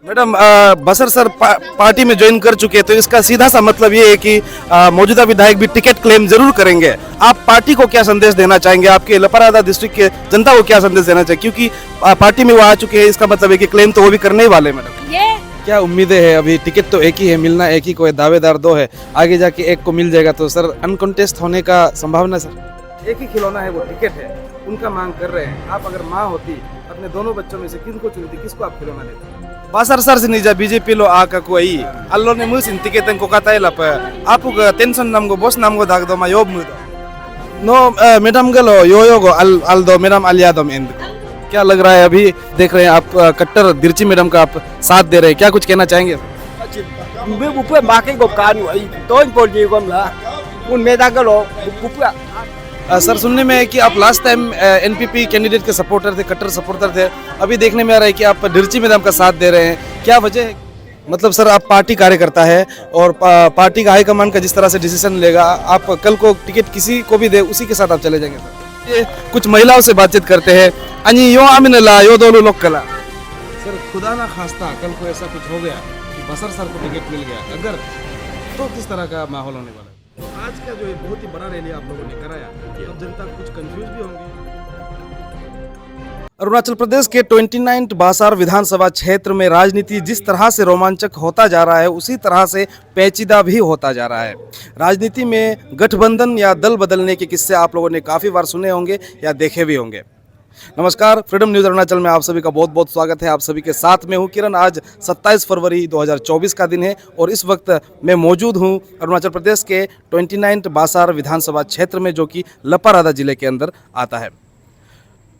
Madam बसर sir party में join कर चुके हैं, तो इसका सीधा सा मतलब ये है कि मौजूदा विधायक भी टिकट क्लेम जरूर करेंगे। आप पार्टी को क्या संदेश देना चाहेंगे, आपके लपरादा डिस्ट्रिक्ट के जनता को क्या संदेश देना चाहिए, क्योंकि पार्टी में वो आ चुके हैं, इसका मतलब है कि क्लेम तो वो भी करने ही वाले हैं। मैडम क्या उम्मीदें हैं? अभी टिकट तो एक ही है, मिलना एक ही को है, दावेदार दो है, आगे जाके एक को मिल जाएगा, तो सर अनकॉन्टेस्ट होने का संभावना? सर एक ही खिलौना है, वो टिकट है, उनका मांग कर रहे हैं। आप अगर माँ होती, अपने दोनों बच्चों में से किनको चुनती, किसको आप खिलौना देते? Pasar sar sini ja BJP lo aka ko ai allo ne mus intiketan ko katai la pa apu ga tension nam go boss nam go dag do ma yob mu no madam गलो यो गो अल दो madam अलियादम and क्या लग रहा है? अभी देख रहे हैं आप कट्टर दिरची मैडम का आप साथ दे रहे हैं, क्या कुछ कहना चाहेंगे? Mbe bupe make go kanu ai ton por ji gom la un meda galo bupe sir सुनने में है कि आप लास्ट टाइम एनपीपी कैंडिडेट के सपोर्टर थे, कट्टर सपोर्टर थे, अभी देखने में आ रहा है कि आप दिरची मैडम का साथ दे रहे हैं, क्या वजह है? मतलब सर आप पार्टी कार्यकर्ता है और पार्टी का हाईकमान का जिस तरह से डिसीजन लेगा, आप कल को टिकट किसी को भी दे उसी के साथ आप चले जाएंगे? सर ये कुछ महिलाओं से बातचीत करते हैं। अनि यो आमिनला यो दोनों लोग कला सर खुदा ना खास्ता कल को ऐसा कुछ हो गया कि बसर सर को टिकट मिल गया अगर, तो किस तरह का माहौल होने वाला है? आज का जो है बहुत ही बड़ा रैली आप लोगों ने कराया, अब जनता कुछ कंफ्यूज भी होंगी। अरुणाचल प्रदेश के 29 बासार विधानसभा क्षेत्र में राजनीति जिस तरह से रोमांचक होता जा रहा है, उसी तरह से पेचीदा भी होता जा रहा है। राजनीति में गठबंधन या दल बदलने के किस्से आप लोगों ने काफ़ी बार सुने होंगे या देखे भी होंगे। नमस्कार, फ्रीडम न्यूज़ अरुणाचल में आप सभी का बहुत बहुत स्वागत है। आप सभी के साथ में हूँ किरण। आज 27 फरवरी 2024 का दिन है और इस वक्त मैं मौजूद हूँ अरुणाचल प्रदेश के 29 बासार विधानसभा क्षेत्र में, जो कि लपारादा जिले के अंदर आता है।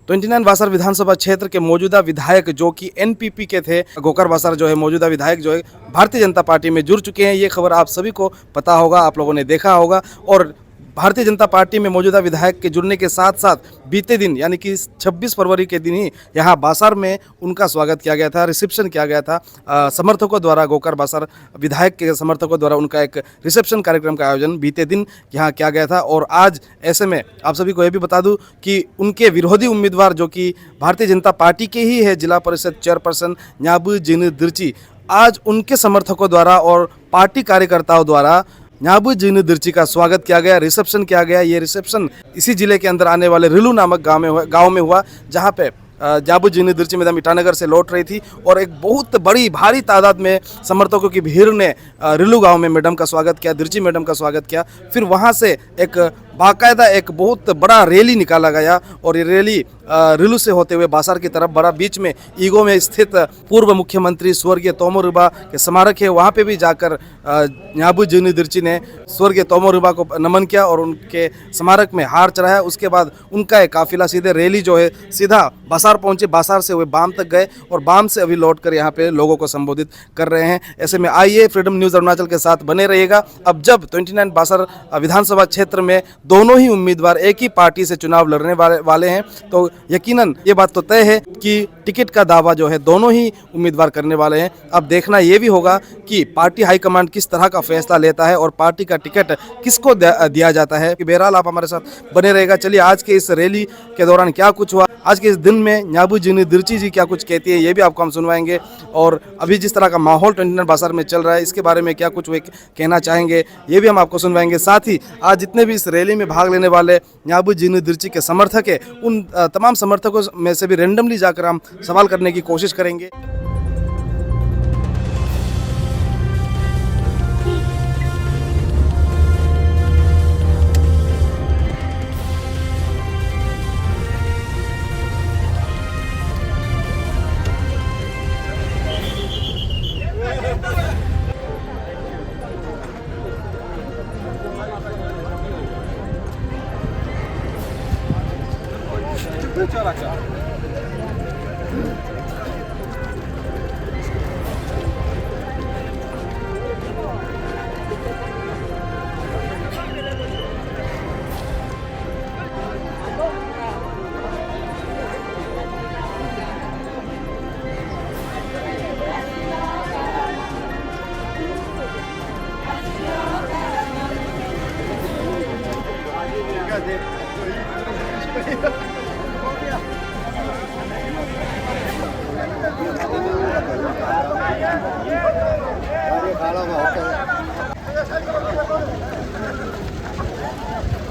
29 बासार विधानसभा क्षेत्र के मौजूदा विधायक जो कि एनपीपी के थे, गोकर बासार जो है मौजूदा विधायक जो है भारतीय जनता पार्टी में जुड़ चुके हैं। ये खबर आप सभी को पता होगा, आप लोगों ने देखा होगा। और भारतीय जनता पार्टी में मौजूदा विधायक के जुड़ने के साथ साथ बीते दिन यानी कि 26 फरवरी के दिन ही यहाँ बासार में उनका स्वागत किया गया था, रिसेप्शन किया गया था समर्थकों द्वारा। गोकर बासार विधायक के समर्थकों द्वारा उनका एक रिसेप्शन कार्यक्रम का आयोजन बीते दिन यहाँ किया गया था। और आज ऐसे में आप सभी को यह भी बता दूं कि उनके विरोधी उम्मीदवार जो कि भारतीय जनता पार्टी के ही है, जिला परिषद चेयरपर्सन न्याबू जिन दिरची, आज उनके समर्थकों द्वारा और पार्टी कार्यकर्ताओं द्वारा न्याबू जिन दिरची का स्वागत किया गया, रिसेप्शन किया गया। ये रिसेप्शन इसी जिले के अंदर आने वाले रिलू नामक गांव में हुआ, जहां पे न्याबू जिन दिरची मैडम ईटानगर से लौट रही थी और एक बहुत बड़ी भारी तादाद में समर्थकों की भीड़ ने रिलू गांव में मैडम का स्वागत किया, दिरची मैडम का स्वागत किया। फिर वहां से एक बाकायदा एक बहुत बड़ा रैली निकाला गया और ये रैली रिलू से होते हुए बासार की तरफ बढ़ा। बीच में ईगो में स्थित पूर्व मुख्यमंत्री स्वर्गीय तोमो रिबा के स्मारक है, वहाँ पे भी जाकर न्याबू जिन दिरची ने स्वर्गीय तोमो रिबा को नमन किया और उनके स्मारक में हार चढ़ाया। उसके बाद उनका एक काफिला सीधे रैली जो है सीधा बासार पहुंचे, बासार से वे बाम तक गए और बाम से अभी लौट कर यहाँ पे लोगों को संबोधित कर रहे हैं। ऐसे में आइए फ्रीडम न्यूज़ अरुणाचल के साथ बने रहिएगा। अब जब 29 बासार विधानसभा क्षेत्र में दोनों ही उम्मीदवार एक ही पार्टी से चुनाव लड़ने वाले हैं, तो यकीनन ये बात तो तय है कि टिकट का दावा जो है दोनों ही उम्मीदवार करने वाले हैं। अब देखना ये भी होगा कि पार्टी हाईकमांड किस तरह का फैसला लेता है और पार्टी का टिकट किसको दिया जाता है। बहरहाल आप हमारे साथ बने रहेगा। चलिए आज के इस रैली के दौरान क्या कुछ हुआ, आज के इस दिन में न्याबू जिन दिरची जी क्या कुछ कहती है, ये भी आपको हम सुनवाएंगे। और अभी जिस तरह का माहौल 29 बासार में चल रहा है, इसके बारे में क्या कुछ वे कहना चाहेंगे, ये भी हम आपको सुनवाएंगे। साथ ही आज जितने भी इस रैली में भाग लेने वाले न्याबू जिन दिरची के समर्थक है, उन तमाम समर्थकों में से भी रेंडमली जाकर हम सवाल करने की कोशिश करेंगे।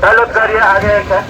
सैल्यूट करिए आगे एक है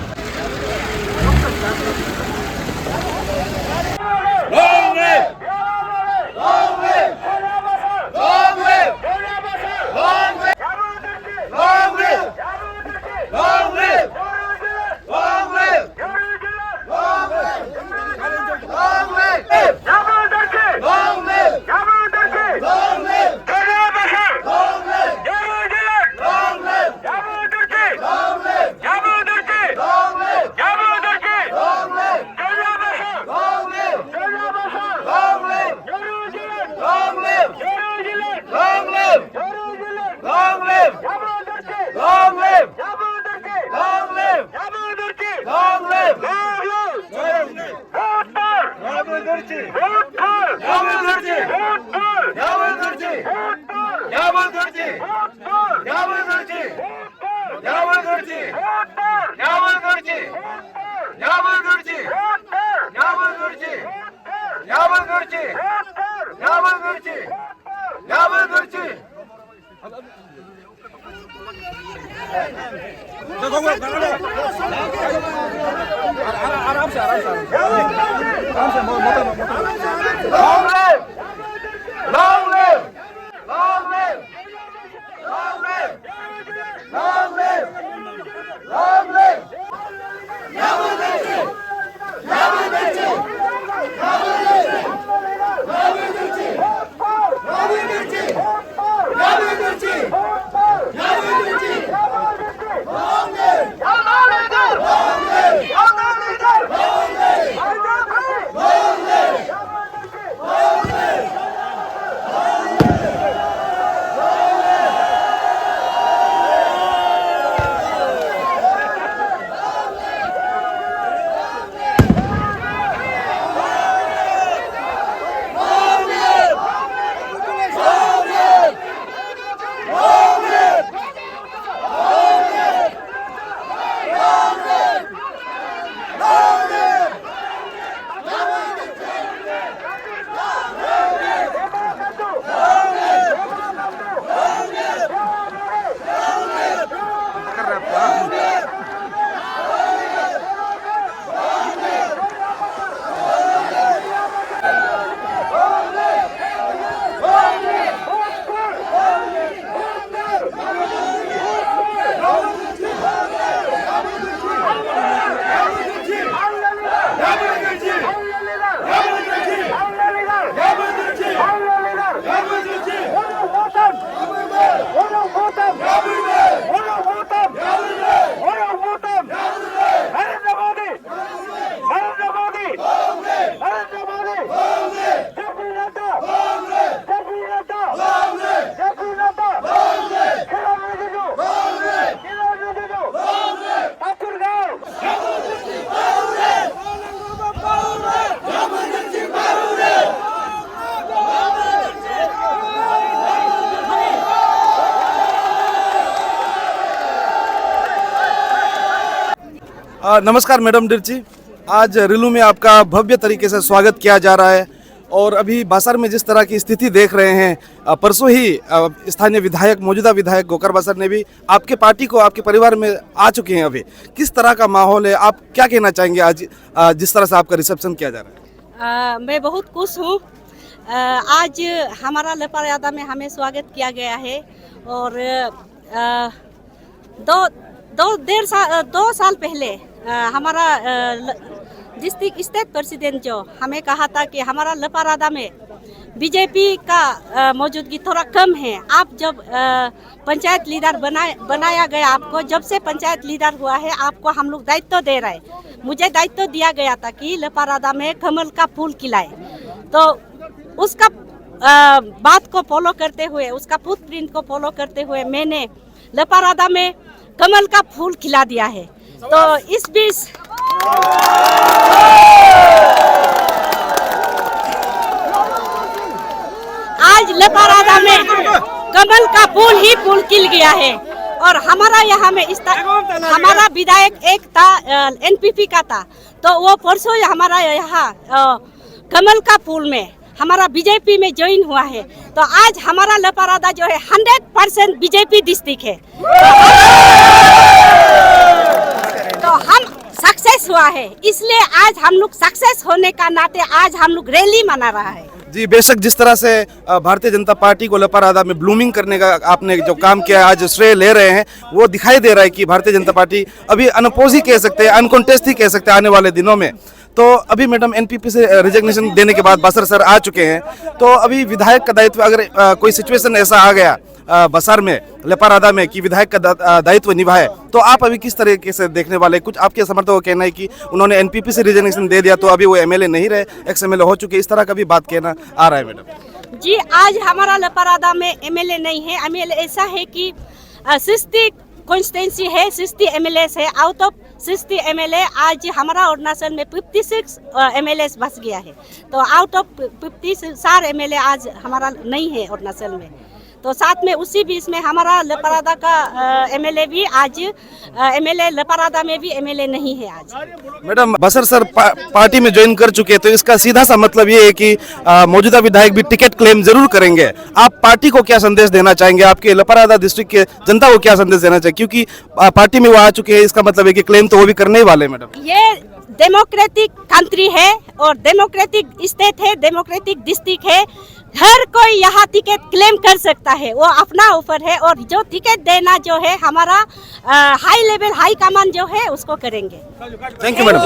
नमस्कार मैडम डिरची, आज रिलू में आपका भव्य तरीके से स्वागत किया जा रहा है और अभी बासर में जिस तरह की स्थिति देख रहे हैं, परसों ही स्थानीय विधायक, मौजूदा विधायक गोकर बासर ने भी आपके पार्टी को आपके परिवार में आ चुके हैं। अभी किस तरह का माहौल है, आप क्या कहना चाहेंगे आज जिस तरह से आपका रिसेप्शन किया जा रहा है? मैं बहुत खुश हूँ। आज हमारा लपारादा में हमें स्वागत किया गया है और दो साल पहले हमारा डिस्ट्रिक्ट स्टेट प्रेसिडेंट जो हमें कहा था कि हमारा लपारादा में बीजेपी का मौजूदगी थोड़ा कम है। आप जब पंचायत लीडर बनाया गया, आपको जब से पंचायत लीडर हुआ है आपको हम लोग दायित्व दे रहे हैं। मुझे दायित्व दिया गया था कि लपारादा में कमल का फूल खिलाए, तो उसका बात को फॉलो करते हुए, उसका फुटप्रिंट को फॉलो करते हुए मैंने लपारादा में कमल का फूल खिला दिया है। तो इस बीच आज लपारादा में कमल का फूल ही फूल खिल गया है और हमारा यहाँ में हमारा विधायक एक था एनपीपी का था, तो वो परसों हमारा यहाँ कमल का फूल में हमारा बीजेपी में ज्वाइन हुआ है। तो आज हमारा लपारादा जो है 100% बीजेपी डिस्ट्रिक्ट है। हम सक्सेस हुआ है, इसलिए आज हम लोग सक्सेस होने का नाते आज हम लोग रैली मना रहा है। जी बेशक, जिस तरह से भारतीय जनता पार्टी को लपारादा में ब्लूमिंग करने का आपने जो काम किया आज श्रेय ले रहे हैं, वो दिखाई दे रहा है कि भारतीय जनता पार्टी अभी अनअपोज ही कह सकते हैं, अनकॉन्टेस्ट ही कह सकते हैं आने वाले दिनों में। तो अभी मैडम एनपीपी से रिजिग्नेशन देने के बाद बसर सर आ चुके हैं, तो अभी विधायक का दायित्व अगर कोई सिचुएशन ऐसा आ गया बसार में, लपारादा में कि विधायक का दायित्व निभाए, तो आप अभी किस तरीके से देखने वाले? कुछ आपके समर्थकों का कहना है कि उन्होंने एनपीपी से रिजिग्नेशन दे दिया तो अभी वो एमएलए नहीं रहे, एक्स एमएलए हो चुके, इस तरह का भी बात कहना आ रहा है मैडम। जी, आज हमारा लपारादा में एमएलए नहीं है। एमएलए ऐसा है कि 60 कॉन्स्टिट्यूंसी है, 60 एमएलए है। आउट ऑफ 60 एमएलए आज हमारा अरुणाचल में 56 एमएलए बस गया है। तो आउट ऑफ 54 एमएलए आज हमारा नहीं है अरुणाचल में। तो साथ में उसी बीच में हमारा लपारादा का एमएलए भी आज एमएलए लपारादा में भी एमएलए नहीं है आज। मैडम बसर सर पार्टी में ज्वाइन कर चुके हैं, तो इसका सीधा सा मतलब ये है कि मौजूदा विधायक भी टिकट क्लेम जरूर करेंगे। आप पार्टी को क्या संदेश देना चाहेंगे? आपके लपारादा डिस्ट्रिक्ट के जनता को क्या संदेश देना चाहिए? क्योंकि पार्टी में वो आ चुके हैं, इसका मतलब है कि क्लेम तो वो भी करने ही वाले। मैडम ये डेमोक्रेटिक कंट्री है और डेमोक्रेटिक स्टेट है, डेमोक्रेटिक डिस्ट्रिक्ट है। हर कोई यहाँ टिकट क्लेम कर सकता है, वो अपना ऊपर है। और जो टिकट देना जो है हमारा हाई लेवल हाई कमान जो है उसको करेंगे। Thank you madam.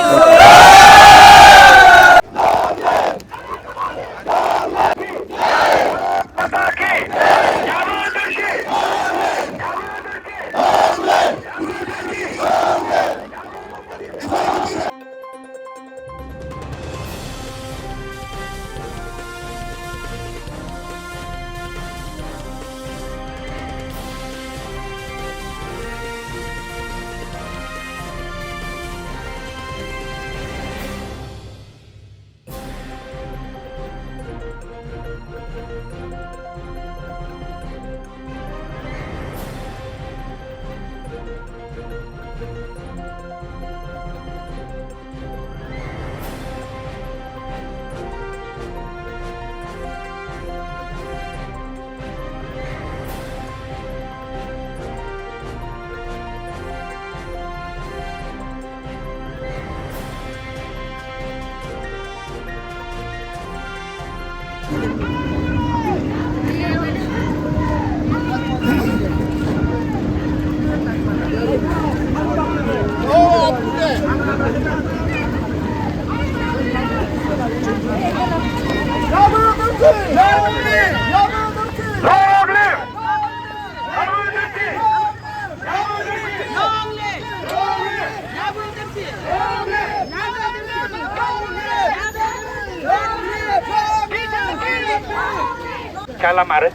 Kala mare,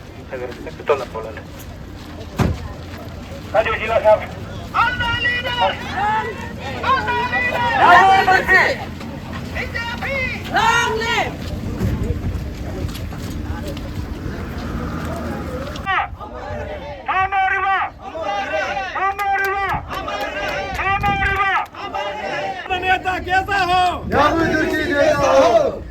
betul lah pola. Maju Jila Sahab. Long live! नेता कैसा हो? जैसा हो।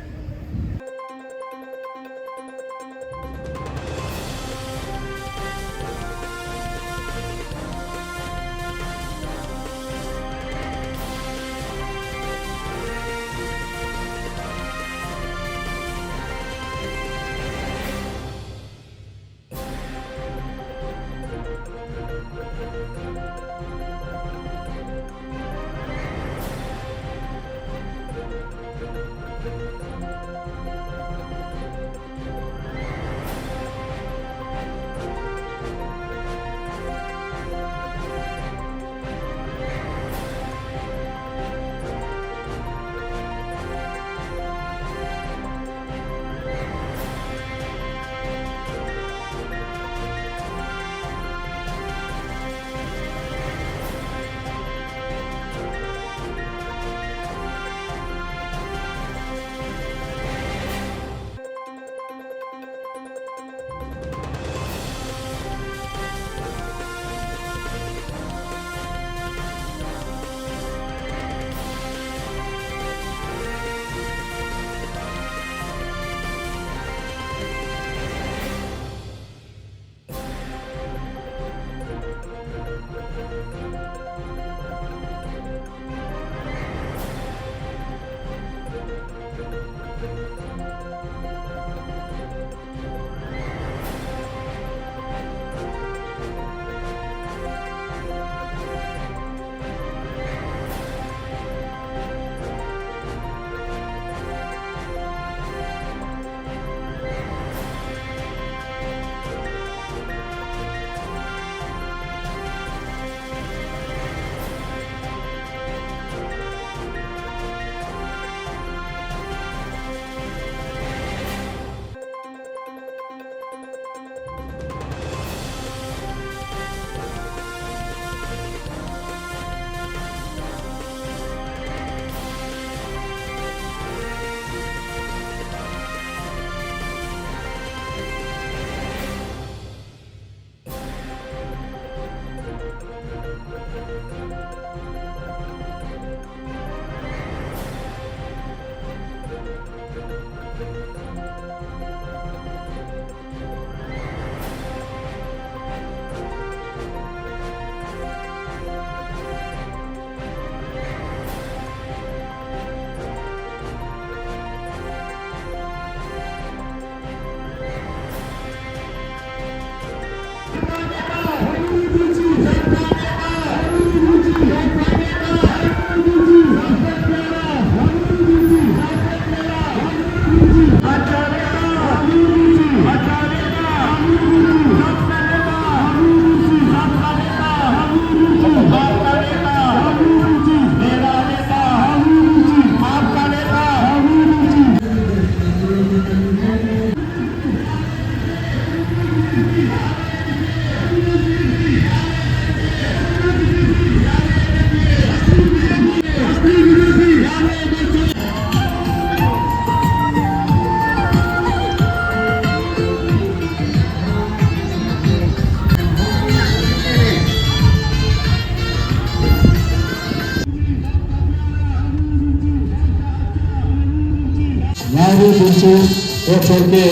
वो छोड़ के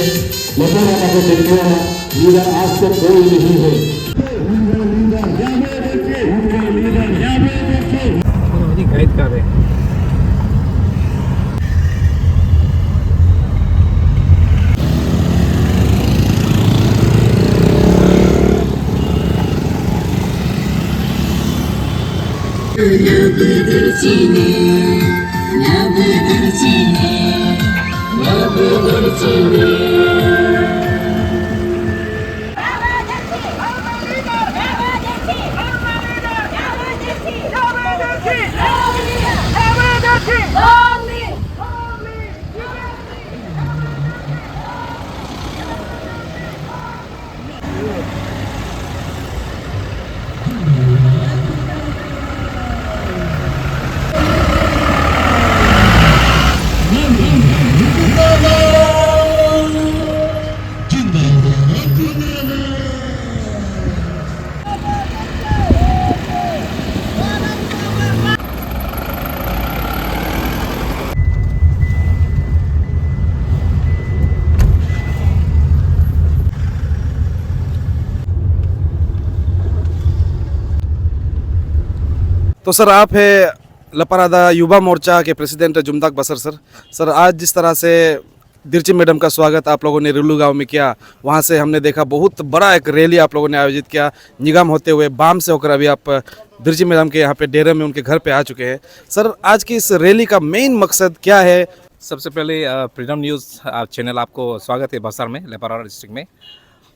लपोराना को देखने वाला लीडर आज तक कोई नहीं है। गाइड कर रहे हैं। तो सर आप है लपारादा युवा मोर्चा के प्रेसिडेंट जुमदाक बसर सर। सर आज जिस तरह से दिरची मैडम का स्वागत आप लोगों ने रुलू गांव में किया, वहां से हमने देखा बहुत बड़ा एक रैली आप लोगों ने आयोजित किया निगम होते हुए बाम से होकर अभी आप दिरची मैडम के यहाँ पे डेरे में उनके घर पे आ चुके हैं। सर आज की इस रैली का मेन मकसद क्या है? सबसे पहले फ्रीडम न्यूज़ चैनल आपको स्वागत है बसार में, लेपारादा डिस्ट्रिक्ट में।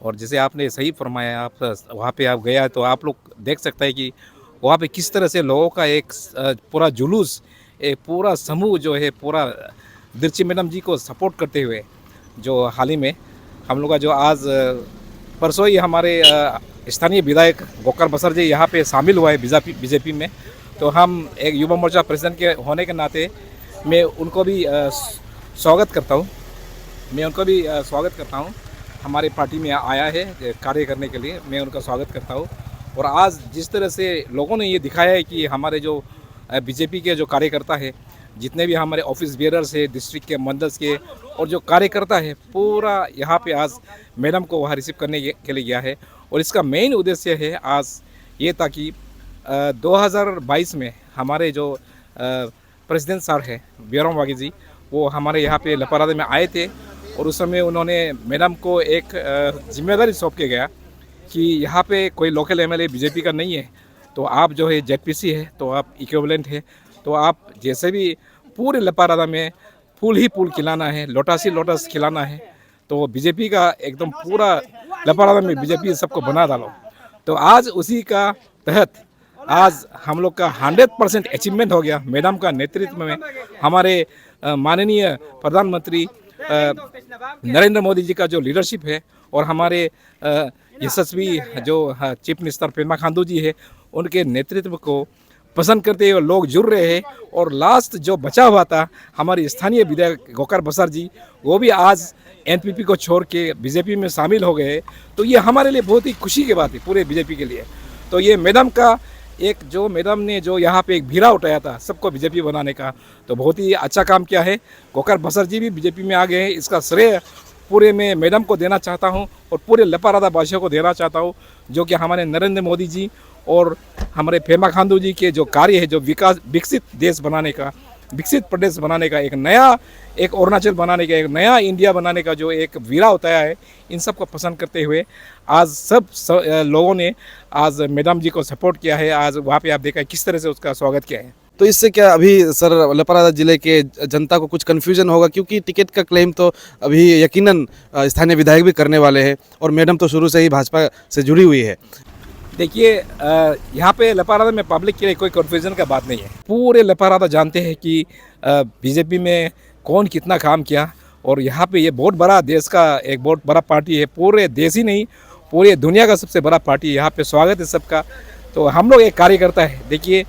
और जैसे आपने सही फरमाया, आप वहाँ पे आप गया तो आप लोग देख सकते हैं कि वहाँ पे किस तरह से लोगों का एक पूरा जुलूस, एक पूरा समूह जो है पूरा दिरची मैडम जी को सपोर्ट करते हुए, जो हाल ही में हम लोग का जो आज परसों ही हमारे स्थानीय विधायक गोकर बसर जी यहाँ पे शामिल हुआ है बीजेपी में। तो हम एक युवा मोर्चा प्रेसिडेंट के होने के नाते मैं उनको भी स्वागत करता हूँ। हमारे पार्टी में आया है कार्य करने के लिए, मैं उनका स्वागत करता हूँ। और आज जिस तरह से लोगों ने ये दिखाया है कि हमारे जो बीजेपी के जो कार्यकर्ता है, जितने भी हमारे ऑफिस बेयरर्स है डिस्ट्रिक्ट के, मंडल्स के, और जो कार्यकर्ता है पूरा यहाँ पे आज मैडम को वहाँ रिसीव करने के लिए गया है। और इसका मेन उद्देश्य है आज ये ताकि 2022 में हमारे जो प्रेसिडेंट सर है बियरों वागी जी, वो हमारे यहाँ पे लपारादा में आए थे। और उस समय उन्होंने मैडम को एक जिम्मेदारी सौंप के गया कि यहाँ पे कोई लोकल एमएलए बीजेपी का नहीं है, तो आप जो है जेडपीसी है, तो आप इक्विवेलेंट है, तो आप जैसे भी पूरे लपारादा में फूल ही फूल खिलाना है, लोटस ही लोटस खिलाना है, तो बीजेपी का एकदम पूरा लपारादा में बीजेपी सबको बना डालो। तो आज उसी का तहत आज हम लोग का 100% अचीवमेंट हो गया। मैडम का नेतृत्व में हमारे माननीय प्रधानमंत्री नरेंद्र मोदी जी का जो लीडरशिप है, और हमारे यशस्वी जो चीफ मिनिस्टर पेमा खांडू जी है, उनके नेतृत्व को पसंद करते हुए लोग जुड़ रहे हैं। और लास्ट जो बचा हुआ था हमारे स्थानीय विधायक गोकर बसर जी, वो भी आज एनपीपी को छोड़ के बीजेपी में शामिल हो गए। तो ये हमारे लिए बहुत ही खुशी की बात है पूरे बीजेपी के लिए। तो ये मैडम का एक जो मैडम ने जो यहाँ पे एक भीड़ा उठाया था सबको बीजेपी बनाने का, तो बहुत ही अच्छा काम किया है। गोकर बसर जी भी बीजेपी में आ गए हैं, इसका श्रेय पूरे मैं मैडम को देना चाहता हूँ और पूरे लपारादा वासियों को देना चाहता हूँ, जो कि हमारे नरेंद्र मोदी जी और हमारे पेमा खांडू जी के जो कार्य है, जो विकसित देश बनाने का, विकसित प्रदेश बनाने का, एक नया एक अरुणाचल बनाने का, एक नया इंडिया बनाने का जो एक वीरा होता है, इन सब को पसंद करते हुए आज सब लोगों ने आज मैडम जी को सपोर्ट किया है। आज वहाँ पे आप देखा किस तरह से उसका स्वागत किया है। तो इससे क्या अभी सर लपारादा जिले के जनता को कुछ कन्फ्यूजन होगा, क्योंकि टिकट का क्लेम तो अभी यकीनन स्थानीय विधायक भी करने वाले हैं और मैडम तो शुरू से ही भाजपा से जुड़ी हुई है। देखिए, यहाँ पे लपारादा में पब्लिक के लिए कोई कन्फ्यूजन का बात नहीं है। पूरे लपारादा जानते हैं कि बीजेपी में कौन कितना काम किया, और यहाँ पे ये बहुत बड़ा देश का एक बहुत बड़ा पार्टी है, पूरे देश ही नहीं पूरे दुनिया का सबसे बड़ा पार्टी। यहाँ पे स्वागत है सबका। तो हम लोग एक कार्यकर्ता है। देखिए,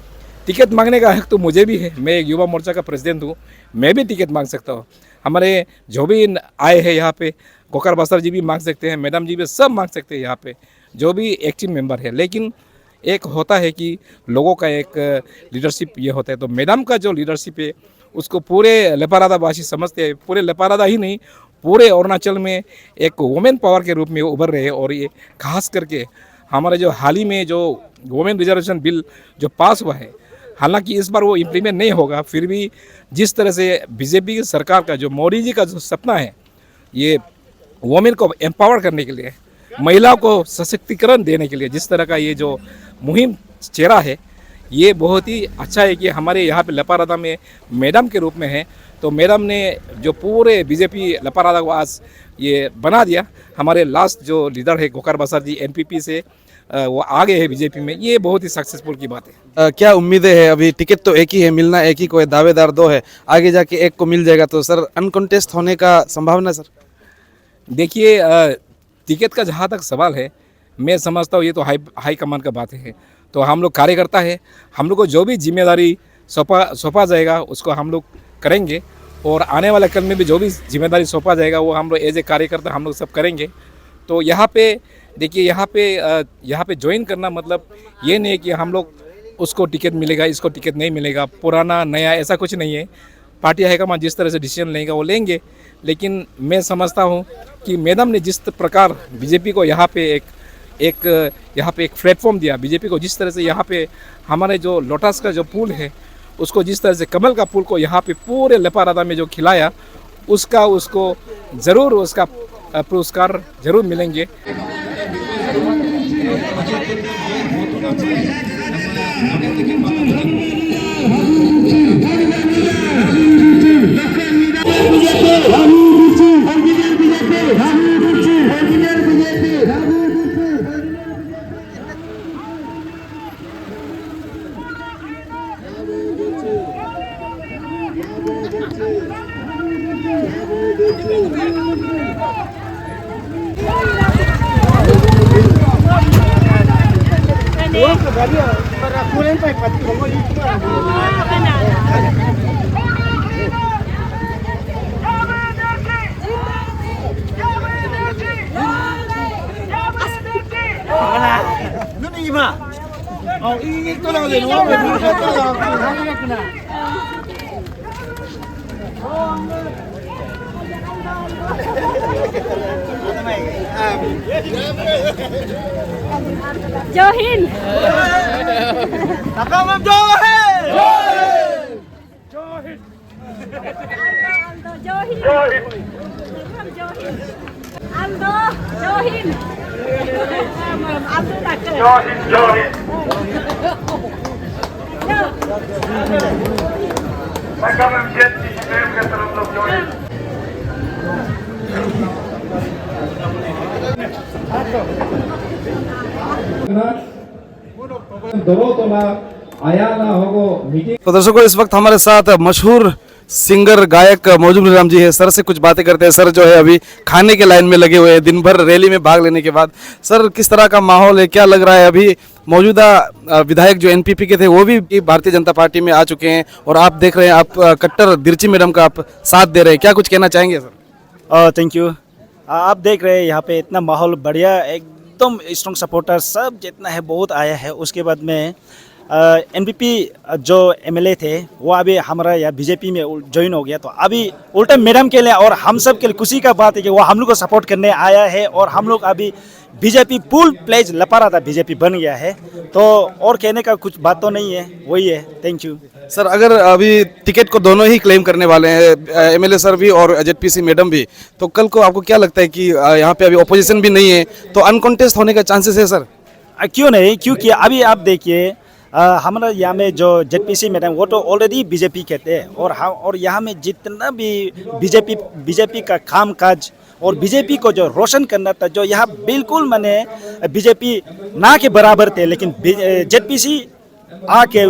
टिकट मांगने का हक तो मुझे भी है, मैं एक युवा मोर्चा का प्रेसिडेंट हूँ, मैं भी टिकट मांग सकता हूँ। हमारे जो भी आए हैं यहाँ पे, गोकर बसर जी भी मांग सकते हैं, मैडम जी भी सब मांग सकते हैं यहाँ पे, जो भी एक्टिव मेंबर है। लेकिन एक होता है कि लोगों का एक लीडरशिप ये होता है, तो मैडम का जो लीडरशिप है उसको पूरे लपारादा वासी समझते हैं। पूरे लपारादा ही नहीं, पूरे अरुणाचल में एक वुमेन पावर के रूप में उभर रहे हैं। और ये खास करके हमारे जो हाल ही में जो वुमेन रिजर्वेशन बिल जो पास हुआ है, हालांकि इस बार वो इम्प्लीमेंट नहीं होगा, फिर भी जिस तरह से बीजेपी की सरकार का जो मोदी जी का जो सपना है, ये वुमेन को एम्पावर करने के लिए, महिलाओं को सशक्तिकरण देने के लिए जिस तरह का ये जो मुहिम चेहरा है, ये बहुत ही अच्छा है कि हमारे यहाँ पे लपारादा में मैडम के रूप में है। तो मैडम ने जो पूरे बीजेपी लपारादा को आज ये बना दिया। हमारे लास्ट जो लीडर है गोकार बासार जी एनपीपी से वो आ गए हैं बीजेपी में, ये बहुत ही सक्सेसफुल की बात है। क्या उम्मीदें हैं? अभी टिकट तो एक ही है, मिलना एक ही को है, दावेदार दो है, आगे जाके एक को मिल जाएगा, तो सर अनकॉन्टेस्ट होने का संभावना सर? देखिए, टिकट का जहाँ तक सवाल है, मैं समझता हूँ ये तो हाई कमान का बात है। तो हम लोग कार्यकर्ता है, हम लोग को जो भी जिम्मेदारी सौंपा जाएगा उसको हम लोग करेंगे। और आने वाले कल में भी जो भी जिम्मेदारी सौंपा जाएगा वो हम लोग एज ए कार्यकर्ता हम लोग सब करेंगे। तो यहाँ पे देखिए, यहाँ पे ज्वाइन करना मतलब ये नहीं है कि हम लोग उसको टिकट मिलेगा, इसको टिकट नहीं मिलेगा, पुराना नया ऐसा कुछ नहीं है। पार्टी हाईकमान जिस तरह से डिसीजन लेगा वो लेंगे। लेकिन मैं समझता हूँ कि मैडम ने जिस प्रकार बीजेपी को यहाँ पे एक प्लेटफॉर्म दिया, बीजेपी को जिस तरह से यहाँ पे हमारे जो लोटस का जो फूल है उसको जिस तरह से कमल का फूल को यहाँ पे पूरे लपारादा में जो खिलाया, उसको ज़रूर उसका पुरस्कार ज़रूर मिलेंगे। जोहिन तो दर्शकों, इस वक्त हमारे साथ मशहूर सिंगर गायक मौजूद राम जी है। सर से कुछ बातें करते हैं। सर जो है अभी खाने के लाइन में लगे हुए हैं दिन भर रैली में भाग लेने के बाद। सर किस तरह का माहौल है, क्या लग रहा है? अभी मौजूदा विधायक जो एनपीपी के थे वो भी भारतीय जनता पार्टी में आ चुके हैं और आप देख रहे हैं, आप कट्टर दिर्ची मैडम का आप साथ दे रहे हैं, क्या कुछ कहना चाहेंगे सर? Thank you. आप देख रहे हैं यहाँ पे इतना माहौल बढ़िया, एकदम स्ट्रॉन्ग सपोर्टर सब जितना है बहुत आया है। उसके बाद में एनपीपी जो एमएलए थे वो अभी हमारा या बीजेपी में ज्वाइन हो गया। तो अभी उल्टा मैडम के लिए और हम सब के लिए खुशी का बात है कि वो हम लोग को सपोर्ट करने आया है और हम लोग अभी BJP full pledge Lepa Rada BJP बन गया है। तो और कहने का कुछ बात तो नहीं है, वही है। Thank you sir. अगर अभी टिकट को दोनों ही क्लेम करने वाले हैं, एमएलए सर भी और जेडपीसी मैडम भी, तो कल को आपको क्या लगता है कि यहाँ पे अभी ऑपोजिशन भी नहीं है तो अनकॉन्टेस्ट होने का चांसेस है सर? क्यों नहीं, क्योंकि अभी आप देखिए हमारा यहाँ में जो जेडपीसी मैडम वो तो ऑलरेडी बीजेपी कहते हैं और यहाँ में जितना भी बीजेपी का काम काज और बीजेपी को जो रोशन करना था, जो यहाँ बिल्कुल मैंने बीजेपी ना के बराबर थे, लेकिन जेडपीसी आके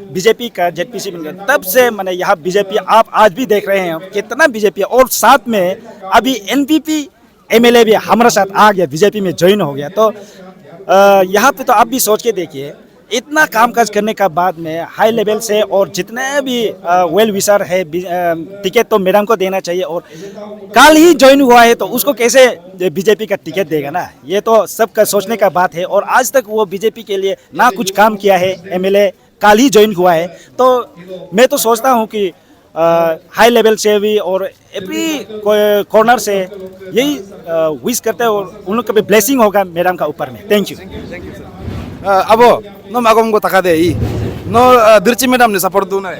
बीजेपी का जेडपीसी बन गया। तब से मैंने यहाँ बीजेपी आप आज भी देख रहे हैं कितना बीजेपी, और साथ में अभी एनपीपी एमएलए भी हमारे साथ आ गया, बीजेपी में ज्वाइन हो गया। तो यहाँ पे तो आप भी सोच के देखिए, इतना कामकाज करने का बाद में हाई लेवल से और जितने भी वेल विशर है टिकट तो मैडम को देना चाहिए। और कल ही ज्वाइन हुआ है तो उसको कैसे बीजेपी का टिकट देगा ना, ये तो सबका सोचने का बात है। और आज तक वो बीजेपी के लिए ना कुछ काम किया है, एमएलए कल ही ज्वाइन हुआ है। तो मैं तो सोचता हूँ कि हाई लेवल से भी और एवरी कॉर्नर से यही विश करते हैं और उन लोग का भी ब्लेसिंग होगा मैडम का ऊपर में। Thank you. abo no magom go takade I no dirchi madam ne support do na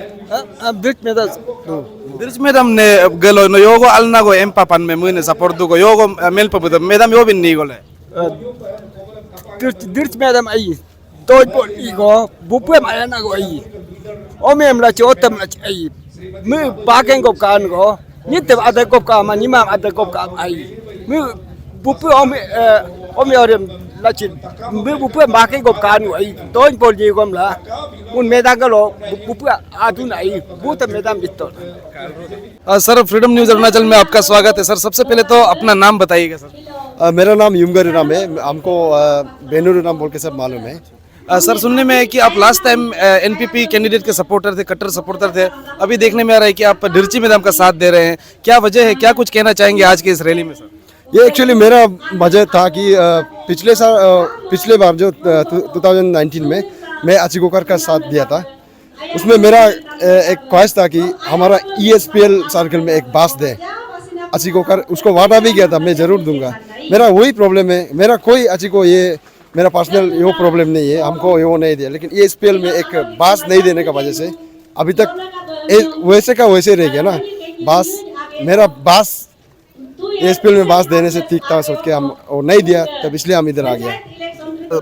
Dirch medam dirchi madam ne gelo no yogo alna go empa pan me muine support do go yogo mel pa madam yo bin ni gole Dirch medam ai tôi bọn ý có búp bê mà nó gọi gì ôm em là chỗ tâm là ai mới ba cái cục cạn có nhất là ada cục cạn mà nhưng mà ada cục cạn ai mới búp bê ôm em là chỉ mới búp bê ba cái cục cạn gọi tôi bọn gì cũng là un मैदान का लो búp bê आदमी नहीं बहुत मैदान बितो sir freedom news Arunachal में आपका स्वागत है सर। सबसे पहले तो अपना नाम बताइएगा सर। मेरा नाम युमगर नाम है, हमको बेनूर नाम बोल के सब मालूम है। सर सुनने में है कि आप लास्ट टाइम एनपीपी कैंडिडेट के सपोर्टर थे, कट्टर सपोर्टर थे, अभी देखने में आ रहा है कि आप डिरची मैडम का साथ दे रहे हैं, क्या वजह है, क्या कुछ कहना चाहेंगे आज के इस रैली में सर? ये एक्चुअली मेरा वजह था कि पिछले बार जो 2019 में मैं अचिकोकर का साथ दिया था, उसमें मेरा एक ख्वाहिश था कि हमारा ESPL सर्कल में एक बास दे अचिकोकर, उसको वादा भी किया था मैं ज़रूर दूंगा। मेरा वही प्रॉब्लम है, मेरा कोई अच्छी को ये मेरा पर्सनल यो प्रॉब्लम नहीं है, हमको यो नहीं दिया, लेकिन ESPL में एक बास नहीं देने का वजह से अभी तक वैसे का वैसे रह गया ना बास। मेरा बास ESPL में बास देने से ठीक था सोच के हम वो नहीं दिया, तब इसलिए हम इधर आ गया।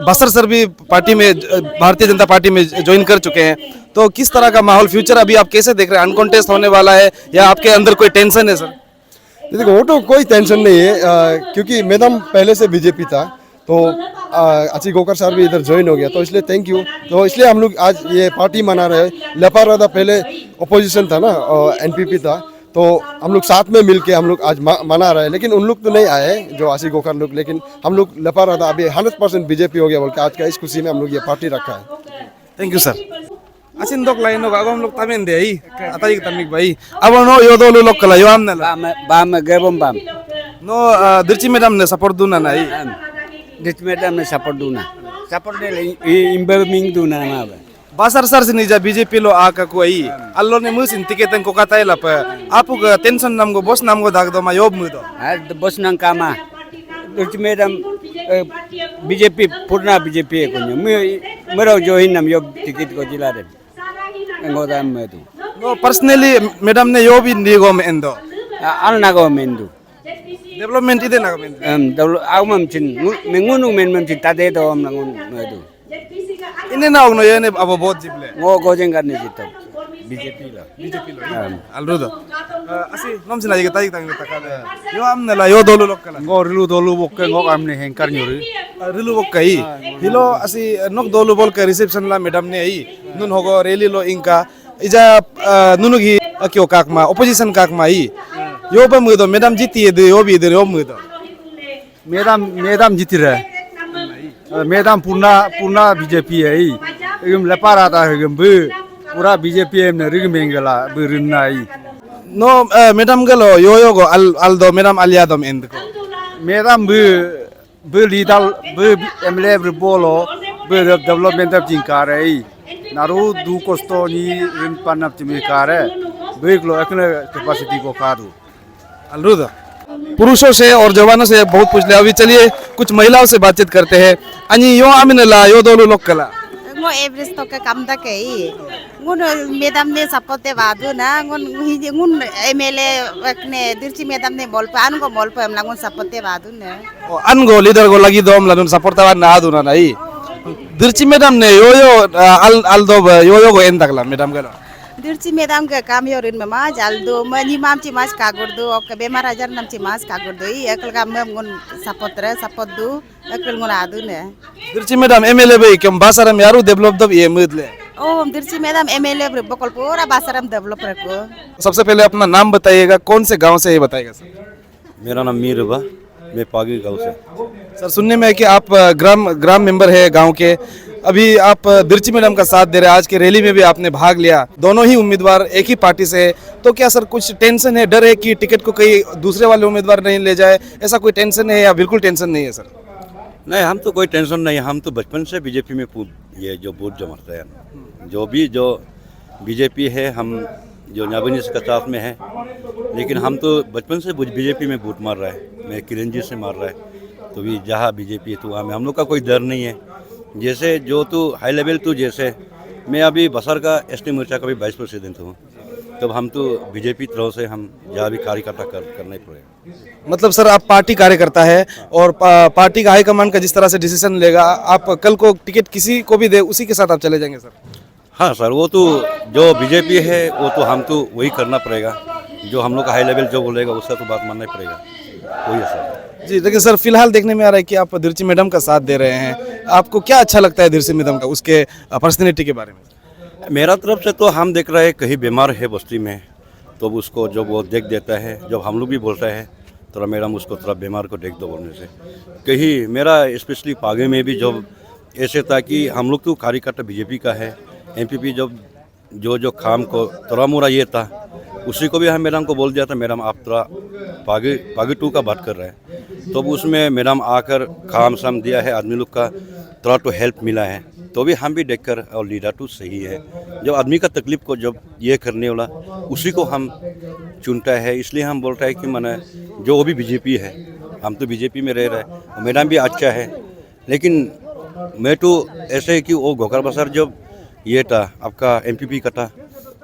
बसर सर भी पार्टी में भारतीय जनता पार्टी में ज्वाइन कर चुके हैं, तो किस तरह का माहौल फ्यूचर अभी आप कैसे देख रहे हैं? अनकॉन्टेस्ट होने वाला है या आपके अंदर कोई टेंशन है सर? देखो वो तो कोई टेंशन नहीं है, क्योंकि मैडम पहले से बीजेपी था, तो अच्छी गोकर सर भी इधर ज्वाइन हो गया, तो इसलिए थैंक यू। तो इसलिए हम लोग आज ये पार्टी मना रहे हैं। लपारादा पहले अपोजिशन था ना, NPP था, तो हम लोग साथ में मिलके हम लोग आज मना रहे हैं, लेकिन उन लोग तो नहीं आए जो आशी गोकर लोग, लेकिन हम लोग लपारादा अभी 100% बीजेपी हो गया बोल के आज का इस खुशी में हम लोग ये पार्टी रखा है। Thank you sir. asin dok lain dok agom lok tamen de ai atai tamik bai abo no yo dolu lok kala yo amna la bam gebom bam no dirchi madam ne support duna na ai dirchi madam ne support de imber ming duna na ba basar sar sini ja BJP lo aka ko ai allo ne musin tiketan ko katai la pa apu ga tension nam go boss nam go dag do ma yob mu do bos nang kama dirchi madam BJP purna BJP ko mero jo hinam yob tiket ko jila de ngodam medu no personally madam ne yo bi ni go me endo al na go mendu development ide na go mendo agum chin mengunu men chin tade do am nangun medu ine na no yene abo bot jible ngo go jengar ni jito BJP lo alrudo asi nom sina jige tai tang ta ka yo amna la yo dolu lok kala ngo rilu dolu bokke ngo amne henkar nyuri rilu bok kai hilo asi nok dolu bol ka reception la madam ne ai nun hogo rally lo inka ija nunu gi akyo kakma opposition kakma ai yo ba mu do madam jiti de yo bi de yo mu do madam जीती रहे madam पूर्णा BJP है एकदम लपा रहा था एकदम पूरा BJP में rig मेंगला बिरना ही no madam galo yo yo go aldo madam alia dom end ko madam leader MLA बolo डेवलपमेंट ऑफ जिंकार है नारू दू कोस्तो नी रिन पनप चिमिकार है बेगलो एकने कैपेसिटी को कादू अलरुदा पुरुषों से और जवानों से बहुत पूछ लिया, अभी चलिए कुछ महिलाओं से बातचीत करते हैं। अनि यो आमिनला यो दोलो लोग कला ngo everest to ka kam da kai ngun medam ne support te badu na ngun MLA ne dirchi medam ne bol pa an go bol pa am ngun support te badu ne an go leader go lagi dom la support ta na adu na nai dirchi madam ne yo yo al do yo yo go end takla madam galo dirchi medam ka kam yo rin ma jal do mani mam chi mas ka gor do ok bemar ajar nam chi mas ka gor do I ekal kam ngun support do ekal ngun adu ne dirchi madam MLA be kem basaram yaru develop do ye mudle ओ dirchi medam MLA बकल पूरा बासरम develop रखो। सबसे पहले अपना नाम बताइएगा, कौन से गांव से ये बताइएगा सर? मेरा नाम मीर बा, मैं पागी गांव से। सर सुनने में है कि आप ग्राम मेंबर है गांव के, अभी आप दिरची मैडम का साथ दे रहे हैं, आज के रैली में भी आपने भाग लिया, दोनों ही उम्मीदवार एक ही पार्टी से है, तो क्या सर कुछ टेंशन है, डर है कि टिकट को कहीं दूसरे वाले उम्मीदवार नहीं ले जाए, ऐसा कोई टेंशन है या बिल्कुल टेंशन नहीं है सर? नहीं, हम तो कोई टेंशन नहीं, हम तो बचपन से बीजेपी में ये जो वोट जमाते हैं, जो बीजेपी है हम जो न्याबनीस के साथ में है, लेकिन हम तो बचपन से बीजेपी में वोट मार रहा है। मैं किरण जी से मार रहा है, तो भी जहाँ बीजेपी है तो वहाँ में हम लोग का कोई डर नहीं है। जैसे जो तो हाई लेवल तो जैसे मैं अभी बसर का एसटी मोर्चा का भी वाइस प्रेसिडेंट हूँ, तब हम तो बीजेपी तरफ से हम जहाँ भी कार्यकर्ता करना ही पड़ेगा। मतलब सर आप पार्टी कार्यकर्ता है और पार्टी का हाईकमान का जिस तरह से डिसीजन लेगा, आप कल को टिकट किसी को भी दे उसी के साथ आप चले जाएंगे सर? हाँ सर, वो तो जो बीजेपी है वो तो हम तो वही करना पड़ेगा, जो हम लोग का हाई लेवल जो बोलेगा उसका तो बात मानना ही पड़ेगा, वही है सर। जी देखिए सर, फिलहाल देखने में आ रहा है कि आप दिरची मैडम का साथ दे रहे हैं। आपको क्या अच्छा लगता है दिरची मैडम का, उसके पर्सनैलिटी के बारे में? मेरा तरफ से तो हम देख रहे हैं कहीं बीमार है बस्ती में, तो उसको जब वो देख देता है, जब हम लोग भी बोलते हैं थोड़ा मैडम उसको थोड़ा बीमार को देख दो बोलने से, कहीं मेरा स्पेशली पागे में भी जब ऐसे था कि हम लोग तो कार्यकर्ता बीजेपी का है, एमपीपी जब जो काम को थोड़ा मोड़ा ये था, उसी को भी हम मैडम को बोल दिया था, मैडम आप थोड़ा पागे 2 का बात कर रहे हैं, तो उसमें मैडम आकर काम शाम दिया है, आदमी लोग का थोड़ा तो हेल्प मिला है, तो भी हम भी देखकर और लीडर तो सही है, जब आदमी का तकलीफ को जब ये करने वाला उसी को हम चुनता है, इसलिए हम बोलते हैं कि माने जो वो भी बीजेपी है, हम तो बीजेपी में रह रहे हैं, मैडम भी अच्छा है, लेकिन मैं तो ऐसे है कि वो घोकर बसर जब ये था आपका एमपीपी का था,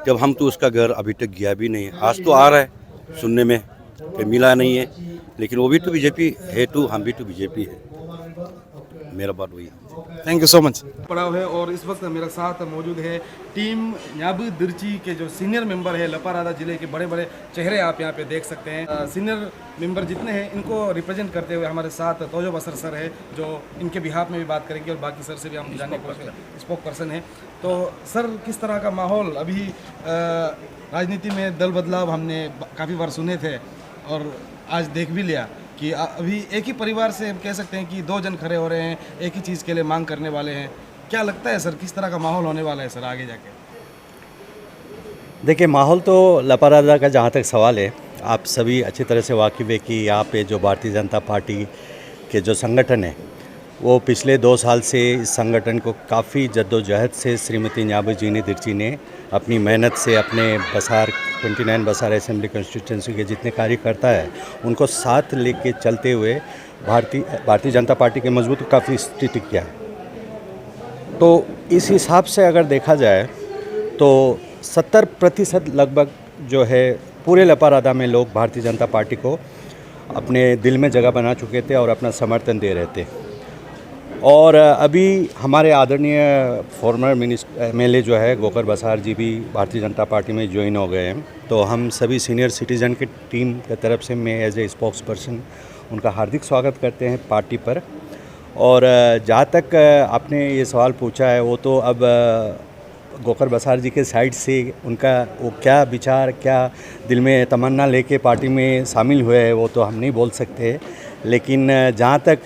जब हम तो उसका घर अभी तक गया भी नहीं है, आज तो आ रहा है सुनने में कि मिला नहीं है, लेकिन वो भी तो बीजेपी है, तो हम भी तो बीजेपी है, मेरा बात वही है। Thank you so much. पड़ा है और इस वक्त मेरे साथ मौजूद है टीम न्याबू दिरची के जो सीनियर मेंबर है, लपारादा जिले के बड़े बड़े चेहरे आप यहाँ पे देख सकते हैं। सीनियर मेंबर जितने हैं इनको रिप्रेजेंट करते हुए हमारे साथ तोजो बसर सर है, जो इनके बिहाफ में भी बात करेंगे और बाकी सर से भी हम जानने की कोशिश, स्पोक पर्सन है। तो सर किस तरह का माहौल अभी राजनीति में दल बदलाव हमने काफ़ी बार सुने थे और आज देख भी लिया कि अभी एक ही परिवार से हम कह सकते हैं कि 2 जन खड़े हो रहे हैं, एक ही चीज़ के लिए मांग करने वाले हैं। क्या लगता है सर किस तरह का माहौल होने वाला है सर आगे जाके? देखिए, माहौल तो लपारादा का जहाँ तक सवाल है, आप सभी अच्छी तरह से वाकिफ़ है कि यहाँ पे जो भारतीय जनता पार्टी के जो संगठन है, वो पिछले 2 साल से इस संगठन को काफ़ी जद्दोजहद से श्रीमती न्याबू जीनी दिरची ने अपनी मेहनत से अपने बसार 29 बसार असेंबली कॉन्स्टिट्यूंसी के जितने कार्यकर्ता है उनको साथ लेके चलते हुए भारतीय जनता पार्टी के मजबूत काफ़ी स्थिति किया है। तो इस हिसाब से अगर देखा जाए तो 70% लगभग जो है पूरे लपारादा में लोग भारतीय जनता पार्टी को अपने दिल में जगह बना चुके थे और अपना समर्थन दे रहे थे। और अभी हमारे आदरणीय फॉर्मर मिनिस्टर एमएलए जो है गोकर बसार जी भी भारतीय जनता पार्टी में ज्वाइन हो गए हैं, तो हम सभी सीनियर सिटीज़न की टीम की तरफ से मैं एज ए स्पोक्स पर्सन उनका हार्दिक स्वागत करते हैं पार्टी पर। और जहाँ तक आपने ये सवाल पूछा है, वो तो अब गोकर बसार जी के साइड से उनका वो क्या विचार, क्या दिल में तमन्ना लेके पार्टी में शामिल हुए हैं, वो तो हम नहीं बोल सकते, लेकिन जहाँ तक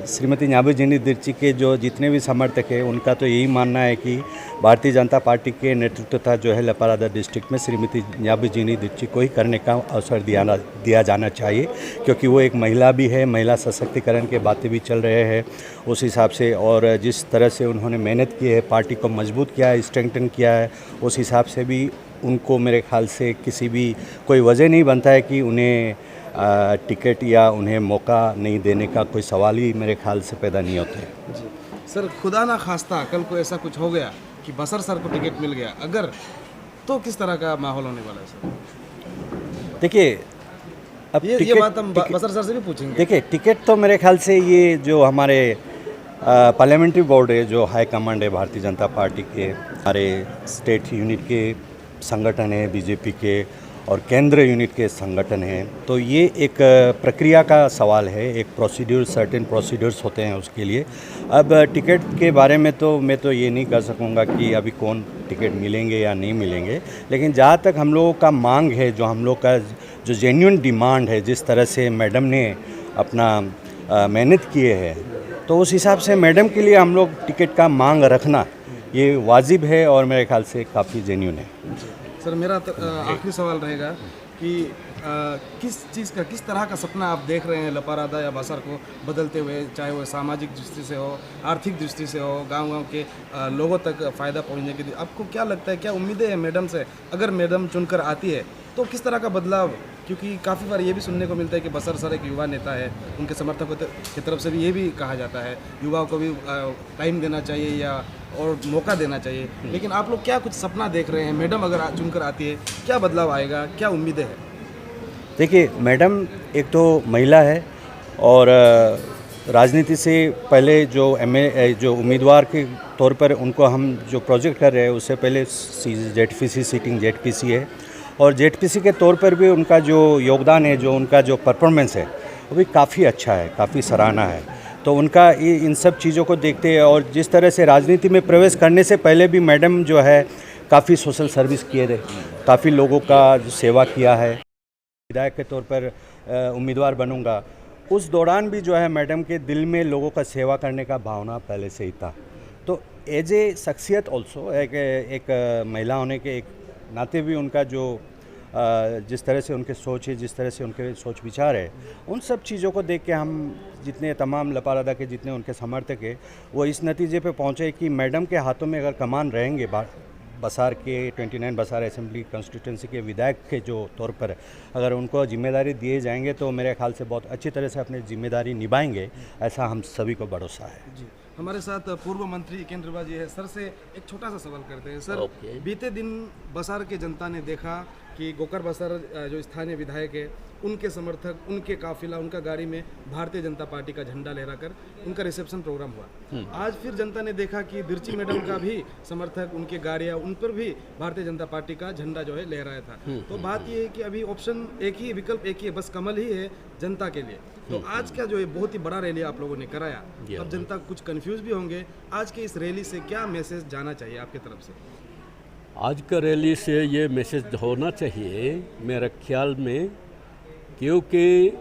श्रीमती न्याबू जीनी दिरची के जो जितने भी समर्थक हैं उनका तो यही मानना है कि भारतीय जनता पार्टी के नेतृत्व था जो है लपारादा डिस्ट्रिक्ट में श्रीमती न्याबू जीनी दिरची को ही करने का अवसर दिया जाना चाहिए, क्योंकि वो एक महिला भी है, महिला सशक्तिकरण के बातें भी चल रहे हैं उस हिसाब से, और जिस तरह से उन्होंने मेहनत की है, पार्टी को मजबूत किया है, स्ट्रेंथन किया है, उस हिसाब से भी उनको मेरे ख्याल से किसी भी कोई वजह नहीं बनता है कि उन्हें टिकट या उन्हें मौका नहीं देने का कोई सवाल ही मेरे ख्याल से पैदा नहीं होते हैं। सर खुदा ना खास्ता कल को ऐसा कुछ हो गया कि बसर सर को टिकट मिल गया अगर, तो किस तरह का माहौल होने वाला है सर? देखिए, अब ये बात हम बसर सर से भी पूछेंगे। देखिए, टिकट तो मेरे ख्याल से ये जो हमारे पार्लियामेंट्री बोर्ड है, जो हाई कमांड है भारतीय जनता पार्टी के, हमारे स्टेट यूनिट के संगठन है बीजेपी के और केंद्र यूनिट के संगठन हैं, तो ये एक प्रक्रिया का सवाल है, एक प्रोसीड्यूर, सर्टेन प्रोसीड्यूर्स होते हैं उसके लिए। अब टिकट के बारे में तो मैं तो ये नहीं कर सकूँगा कि अभी कौन टिकट मिलेंगे या नहीं मिलेंगे, लेकिन जहाँ तक हम लोगों का मांग है, जो हम लोग का जो जेन्युइन डिमांड है, जिस तरह से मैडम ने अपना मेहनत किए है, तो उस हिसाब से मैडम के लिए हम लोग टिकट का मांग रखना ये वाजिब है और मेरे ख्याल से काफ़ी जेन्युइन है। सर मेरा आखिरी सवाल रहेगा कि किस चीज़ का, किस तरह का सपना आप देख रहे हैं लपारादा या बासार को बदलते हुए, चाहे वो सामाजिक दृष्टि से हो, आर्थिक दृष्टि से हो, गांव-गांव के लोगों तक फ़ायदा पहुंचने के लिए आपको क्या लगता है, क्या उम्मीदें हैं मैडम से? अगर मैडम चुनकर आती है तो किस तरह का बदलाव? क्योंकि काफ़ी बार ये भी सुनने को मिलता है कि बसर सर एक युवा नेता है, उनके समर्थकों की तरफ से भी ये भी कहा जाता है युवाओं को भी टाइम देना चाहिए या और मौका देना चाहिए, लेकिन आप लोग क्या कुछ सपना देख रहे हैं? मैडम अगर चुनकर आती है क्या बदलाव आएगा, क्या उम्मीदें हैं? देखिए, मैडम एक तो महिला है और राजनीति से पहले जो उम्मीदवार के तौर पर उनको हम जो प्रोजेक्ट कर रहे हैं उससे पहले जेडपीसी सीटिंग जेडपीसी है और जेडपीसी के तौर पर भी उनका जो योगदान है, जो उनका जो परफॉर्मेंस है वो भी काफ़ी अच्छा है, काफ़ी सराहना है। तो उनका इन सब चीज़ों को देखते हैं और जिस तरह से राजनीति में प्रवेश करने से पहले भी मैडम जो है काफ़ी सोशल सर्विस किए थे, काफ़ी लोगों का सेवा किया है। विधायक के तौर पर उम्मीदवार बनूंगा, उस दौरान भी जो है मैडम के दिल में लोगों का सेवा करने का भावना पहले से ही था। तो एज ए शख्सियत ऑल्सो एक महिला होने के एक नाते भी उनका जो जिस तरह से उनके सोच है, जिस तरह से उनके सोच विचार है, उन सब चीज़ों को देख के हम जितने तमाम लपारादा के जितने उनके समर्थक है वो इस नतीजे पे पहुँचे कि मैडम के हाथों में अगर कमान रहेंगे, बसार के 29 बसार असेंबली कॉन्स्टिट्यूंसी के विधायक के जो तौर पर अगर उनको जिम्मेदारी दिए जाएंगे तो मेरे ख्याल से बहुत अच्छी तरह से अपनी जिम्मेदारी निभाएंगे, ऐसा हम सभी को भरोसा है। जी, हमारे साथ पूर्व मंत्री केंद्रवा जी है। सर से एक छोटा सा सवाल करते हैं। सर, बीते दिन बसार के जनता ने देखा कि गोकर बसार जो स्थानीय विधायक है उनके समर्थक, उनके काफिला, उनका गाड़ी में भारतीय जनता पार्टी का झंडा लहराकर उनका रिसेप्शन प्रोग्राम हुआ। आज फिर जनता ने देखा कि दिरची मैडम का भी समर्थक, उनके गाड़ियाँ, उन पर भी भारतीय जनता पार्टी का झंडा जो है लहराया था। तो बात ये है कि अभी ऑप्शन एक ही, विकल्प एक ही है, बस कमल ही है जनता के लिए। तो आज का जो है बहुत ही बड़ा रैली आप लोगों ने कराया, अब जनता कुछ कंफ्यूज भी होंगे। आज के इस रैली से क्या मैसेज जाना चाहिए आपकी तरफ से? आज का रैली से ये मैसेज होना चाहिए मेरे ख्याल में, क्योंकि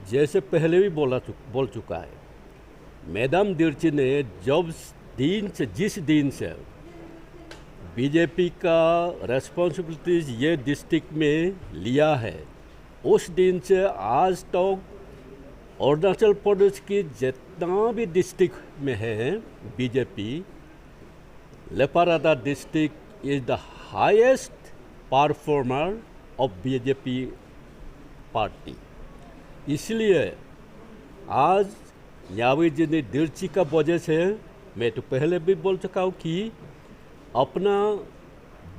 जैसे पहले भी बोल चुका है, मैडम दिरची ने जिस दिन से बीजेपी का रेस्पॉन्सिबिलिटीज ये डिस्ट्रिक्ट में लिया है, उस दिन से आज तक अरुणाचल प्रदेश की जितना भी डिस्ट्रिक्ट में है BJP, Leparada district is the highest performer of BJP party. इसलिए आज यावी जी ने दिरची का वजह से, मैं तो पहले भी बोल चुका हूँ कि अपना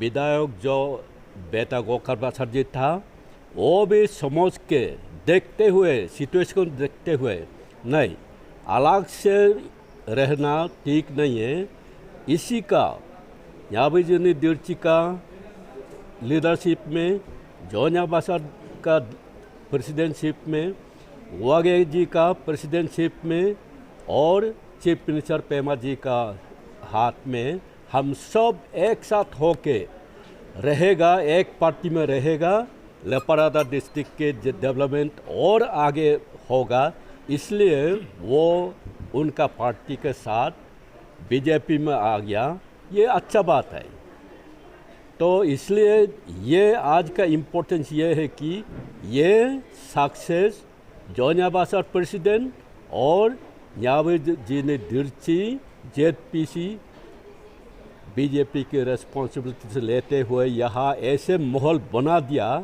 विधायक जो बेटा गोकर बसार जी था वो भी समझ के देखते हुए, सिचुएशन को देखते हुए, नहीं अलग से रहना ठीक नहीं है। इसी का यावी जी ने दिरची का लीडरशिप में, जोनिया बसार का प्रेसिडेंटशिप में, वागे जी का प्रेसिडेंटशिप में और चीफ मिनिस्टर पेमा जी का हाथ में हम सब एक साथ होके रहेगा, एक पार्टी में रहेगा, लेपारादा डिस्ट्रिक्ट के डेवलपमेंट और आगे होगा। इसलिए वो उनका पार्टी के साथ बीजेपी में आ गया, ये अच्छा बात है। तो इसलिए ये आज का इम्पोर्टेंस ये है कि ये सक्सेस जोनिया बसार प्रेसिडेंट और यावी जी ने दिरची जेडपीसी बीजेपी के रेस्पॉन्सिबिलिटी से लेते हुए यहाँ ऐसे माहौल बना दिया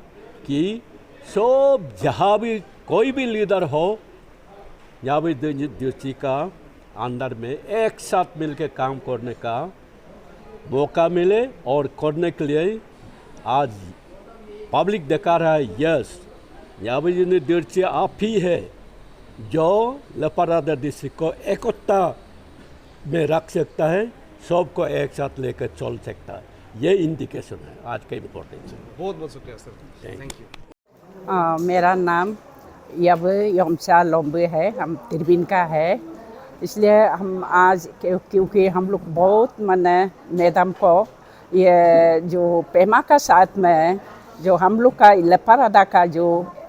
कि सब जहाँ भी कोई भी लीडर हो, यावी दिरची का अंडर में एक साथ मिलकर काम करने का मौका मिले और करने के लिए आज पब्लिक देखा रहा है। यस, यावी जी ने दिरची आप ही है जो लेपारादा डिस्ट्रिक्ट को एकता में रख सकता है, सबको एक साथ लेकर चल सकता है। ये इंडिकेशन है आज का इम्पोर्टेंस है। बहुत बहुत शुक्रिया सर, थैंक यू। मेरा नाम यब योमचा लोम्बे है, हम तिरबिन का है। इसलिए हम आज क्योंकि हम लोग बहुत माने मैडम को ये जो पेमा का साथ में जो हम लोग का लेपारादा का जो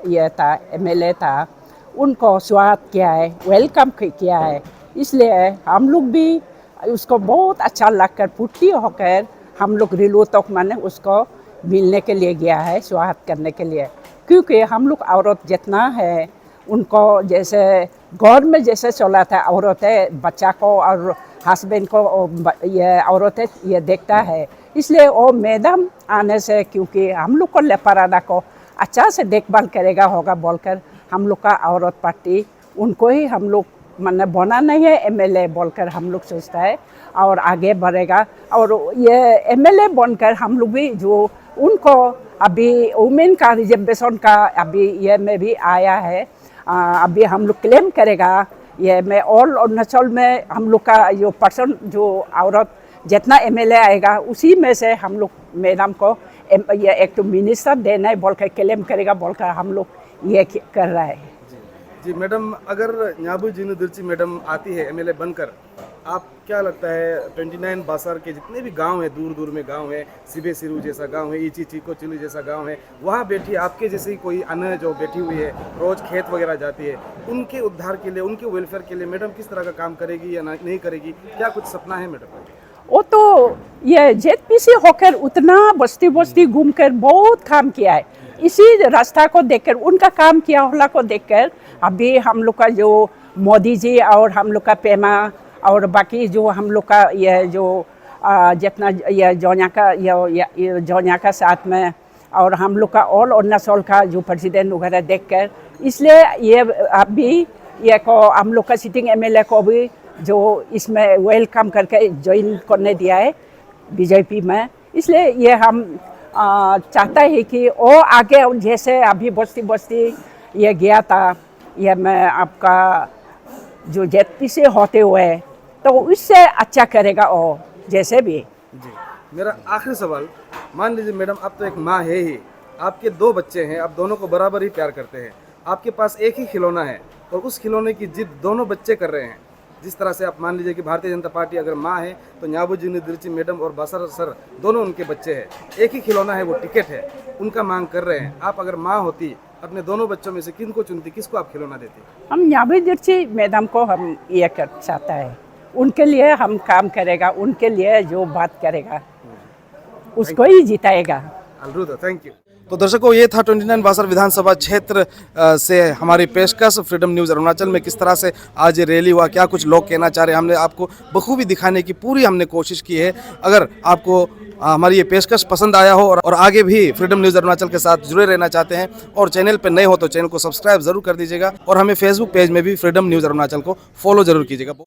ये था एमएलए था, उनको स्वागत किया है, वेलकम किया है। इसलिए हम लोग भी उसको बहुत अच्छा लगकर फुर्ती होकर हम लोग रिलो तक माने उसको मिलने के लिए गया है, स्वागत करने के लिए। क्योंकि हम लोग औरत जितना है उनको जैसे घर में जैसे चला था, औरतें बच्चा को और हस्बैंड को ये औरतें ये देखता है, इसलिए वो मैडम आने से क्योंकि हम लोग को लेपरादा को अच्छा से देखभाल करेगा होगा बोलकर हम लोग का औरत पार्टी उनको ही हम लोग माने बना नहीं है एमएलए बोलकर हम लोग सोचता है और आगे बढ़ेगा। और ये एमएलए बनकर हम लोग भी जो उनको अभी वुमेन का रिजर्वेशन का अभी ये में भी आया है, अभी हम लोग क्लेम करेगा ये में ऑल अरुणाचल में हम लोग का जो पर्सन जो औरत जितना एमएलए आएगा उसी में से हम लोग मैडम को ये एक तो मिनिस्टर देना है बोलकर क्लेम करेगा बोलकर हम लोग ये कर रहा है। जी मैडम, अगर न्याबू जिनु दिर्ची मैडम आती है एमएलए बनकर, आप क्या लगता है 29 बासार के जितने भी गांव हैं, दूर दूर में गांव है, सिबे सिरू जैसा गांव है, इची चीको चिली जैसा गांव है, वहाँ बैठी आपके जैसी कोई अन्य जो बैठी हुई है रोज खेत वगैरह जाती है, उनके उद्धार के लिए, उनके वेलफेयर के लिए मैडम किस तरह का काम करेगी या नहीं करेगी, क्या कुछ सपना है मैडम? वो तो ये जेडपीसी होकर उतना बस्ती बस्ती घूमकर बहुत काम किया है, इसी रास्ता को देखकर उनका काम किया होला को देखकर अभी हम लोग का जो मोदी जी और हम लोग का पेमा और बाकी जो हम लोग का ये जो जितना ये जौनिया का साथ में और हम लोग का ऑल अरुणाचल का जो प्रेसिडेंट वगैरह देखकर, इसलिए ये अभी ये को हम लोग का सिटिंग एमएलए को भी जो इसमें वेलकम करके ज्वाइन करने दिया है बीजेपी में। इसलिए ये हम चाहता है कि वो आगे जैसे अभी बस्ती बस्ती ये गया था, ये मैं आपका जो जेडपीसी होते हुए तो उससे अच्छा करेगा वो जैसे भी। जी, मेरा आखिरी सवाल, मान लीजिए मैडम आप तो एक माँ है ही, आपके 2 बच्चे हैं, आप दोनों को बराबर ही प्यार करते हैं, आपके पास एक ही खिलौना है और उस खिलौने की जिद दोनों बच्चे कर रहे हैं। जिस तरह से आप मान लीजिए कि भारतीय जनता पार्टी अगर माँ है तो न्याबू जिनु दिर्ची मैडम और बासर सर दोनों उनके बच्चे हैं, एक ही खिलौना है वो टिकट है, उनका मांग कर रहे हैं। आप अगर माँ होती अपने दोनों बच्चों में से किनको चुनती, किसको आप खिलौना देती? हम न्याबू दिर्ची मैडम को हम ये कर चाहता है, उनके लिए हम काम करेगा, उनके लिए जो बात करेगा उसको ही जिताएगा। Thank you. तो दर्शकों, ये था 29 बासर विधानसभा क्षेत्र से हमारी पेशकश फ्रीडम न्यूज़ अरुणाचल में किस तरह से आज ये रैली हुआ, क्या कुछ लोग कहना चाह रहे हैं, हमने आपको बखूबी दिखाने की पूरी हमने कोशिश की है। अगर आपको हमारी ये पेशकश पसंद आया हो और आगे भी फ्रीडम न्यूज़ अरुणाचल के साथ जुड़े रहना चाहते हैं और चैनल पर नए हो तो चैनल को सब्सक्राइब जरूर कर दीजिएगा और हमें फेसबुक पेज में भी फ्रीडम न्यूज़ अरुणाचल को फॉलो जरूर कीजिएगा।